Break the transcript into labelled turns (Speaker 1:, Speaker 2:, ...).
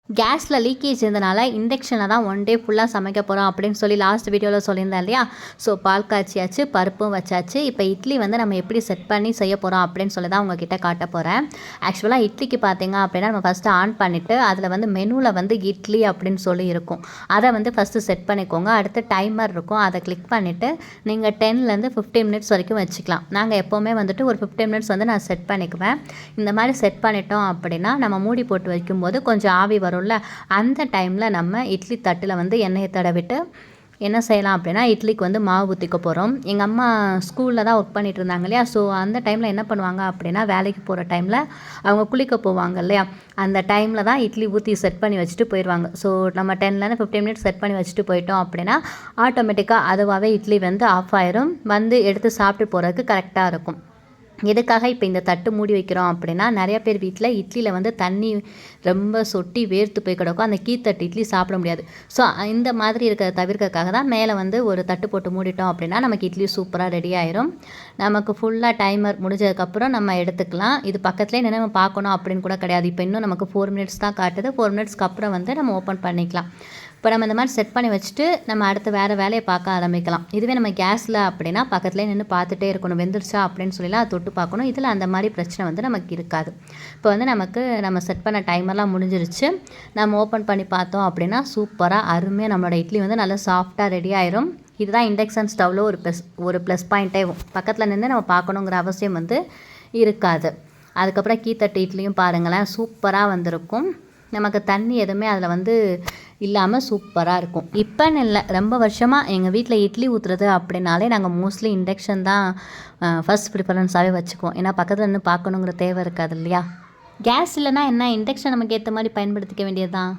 Speaker 1: கேஸில் லீக்கேஜ் இருந்தனால இண்டக்ஷனில் தான் ஒன் டே ஃபுல்லாக சமைக்க போகிறோம் அப்படின்னு சொல்லி லாஸ்ட் வீடியோவில் சொல்லியிருந்தேன் இல்லையா. ஸோ பால் காய்ச்சியாச்சு, பருப்பும் வச்சாச்சு. இப்போ இட்லி வந்து நம்ம எப்படி செட் பண்ணி செய்ய போகிறோம் அப்படின்னு சொல்லி தான் உங்ககிட்ட காட்ட போகிறேன். ஆக்சுவலாக இட்லிக்கு பார்த்தீங்க அப்படின்னா நம்ம ஃபஸ்ட்டு ஆன் பண்ணிவிட்டு அதில் வந்து மெனுவில் வந்து இட்லி அப்படின்னு சொல்லி இருக்கும். அதை வந்து ஃபஸ்ட்டு செட் பண்ணிக்கோங்க. அடுத்து டைமர் இருக்கும், அதை கிளிக் பண்ணிவிட்டு நீங்கள் 10லேருந்து 15 மினிட்ஸ் வரைக்கும் வச்சுக்கலாம். நாங்கள் எப்போவுமே வந்துட்டு ஒரு 15 மினிட்ஸ் வந்து நான் செட் பண்ணிக்குவேன். இந்த மாதிரி செட் பண்ணிட்டோம் அப்படின்னா நம்ம மூடி போட்டு வைக்கும்போது கொஞ்சம் ஆவி வரும். அந்த டைமில் நம்ம இட்லி தட்டில் வந்து எண்ணெயை தடவிட்டு என்ன செய்யலாம் அப்படின்னா இட்லிக்கு வந்து மாவு ஊற்றிக்க போகிறோம். எங்கள் அம்மா ஸ்கூலில் தான் ஒர்க் பண்ணிகிட்டு இருந்தாங்க இல்லையா. ஸோ அந்த டைமில் என்ன பண்ணுவாங்க அப்படின்னா வேலைக்கு போகிற டைமில் அவங்க குளிக்க போவாங்க இல்லையா. அந்த டைமில் தான் இட்லி ஊற்றி செட் பண்ணி வச்சுட்டு போயிடுவாங்க. ஸோ நம்ம 10லேருந்து 15 மினிட்ஸ் செட் பண்ணி வச்சுட்டு போயிட்டோம் அப்படின்னா ஆட்டோமேட்டிக்காக அதுவாகவே இட்லி வந்து ஆஃப் ஆயிரும். வந்து எடுத்து சாப்பிட்டு போகிறதுக்கு கரெக்டாக இருக்கும். எதுக்காக இப்போ இந்த தட்டு மூடி வைக்கிறோம் அப்படின்னா நிறைய பேர் வீட்டில் இட்லியில் வந்து தண்ணி ரொம்ப சொட்டி வேர்த்து போய் கிடக்கும். அந்த கீத்தட்டு இட்லி சாப்பிட முடியாது. ஸோ இந்த மாதிரி இருக்கிறத தவிர்க்கிறதுக்காக தான் மேலே வந்து ஒரு தட்டு போட்டு மூடிட்டோம் அப்படின்னா நமக்கு இட்லி சூப்பராக ரெடி ஆயிரும். நமக்கு ஃபுல்லாக டைமர் முடிஞ்சதுக்கப்புறம் நம்ம எடுத்துக்கலாம். இது பக்கத்துலேயே நின்று நம்ம பார்க்கணும் அப்படின்னு கூட கிடையாது. இப்போ இன்னும் நமக்கு 4 மினிட்ஸ் தான் காட்டுது. 4 மினிட்ஸ்க்கு அப்புறம் வந்து நம்ம ஓப்பன் பண்ணிக்கலாம். இப்போ நம்ம இந்த மாதிரி செட் பண்ணி வச்சுட்டு நம்ம அடுத்து வேறு வேலையை பார்க்க ஆரம்பிக்கலாம். இதுவே நம்ம கேஸில் அப்படின்னா பக்கத்துலேயே நின்று பார்த்துட்டே இருக்கணும், வெந்துருச்சா அப்படின்னு சொல்லிலாம் அதை தொட்டு பார்க்கணும். இதில் அந்த மாதிரி பிரச்சனை வந்து நமக்கு இருக்காது. இப்போ வந்து நம்ம செட் பண்ண டைமர்லாம் முடிஞ்சிருச்சு. நம்ம ஓப்பன் பண்ணி பார்த்தோம் அப்படின்னா சூப்பராக அருமையாக நம்மளோட இட்லி வந்து நல்லா சாஃப்டாக ரெடி ஆயிரும். இதுதான் இண்டக்ஷன் ஸ்டவ்வில் ஒரு ப்ளஸ் பாயிண்ட்டே. பக்கத்தில் நின்று நம்ம பார்க்கணுங்கிற அவசியம் வந்து இருக்காது. அதுக்கப்புறம் கீத்தட்டு இட்லியும் பாருங்களேன், சூப்பராக வந்திருக்கும். நமக்கு தண்ணி எதுவுமே அதில் வந்து இல்லாமல் சூப்பராக இருக்கும். இப்போன்னு இல்லை, ரொம்ப வருஷமாக எங்கள் வீட்டில் இட்லி ஊற்றுறது அப்படின்னாலே நாங்கள் மோஸ்ட்லி இண்டக்ஷன் தான் ஃபஸ்ட் ப்ரிஃபரன்ஸாகவே வச்சுக்குவோம். ஏன்னா பக்கத்தில் நின்று பார்க்கணுங்கிற தேவை இருக்காது இல்லையா. கேஸ் இல்லைனா என்ன, இண்டக்ஷன் நமக்கு ஏற்ற மாதிரி பயன்படுத்திக்க வேண்டியது தான்.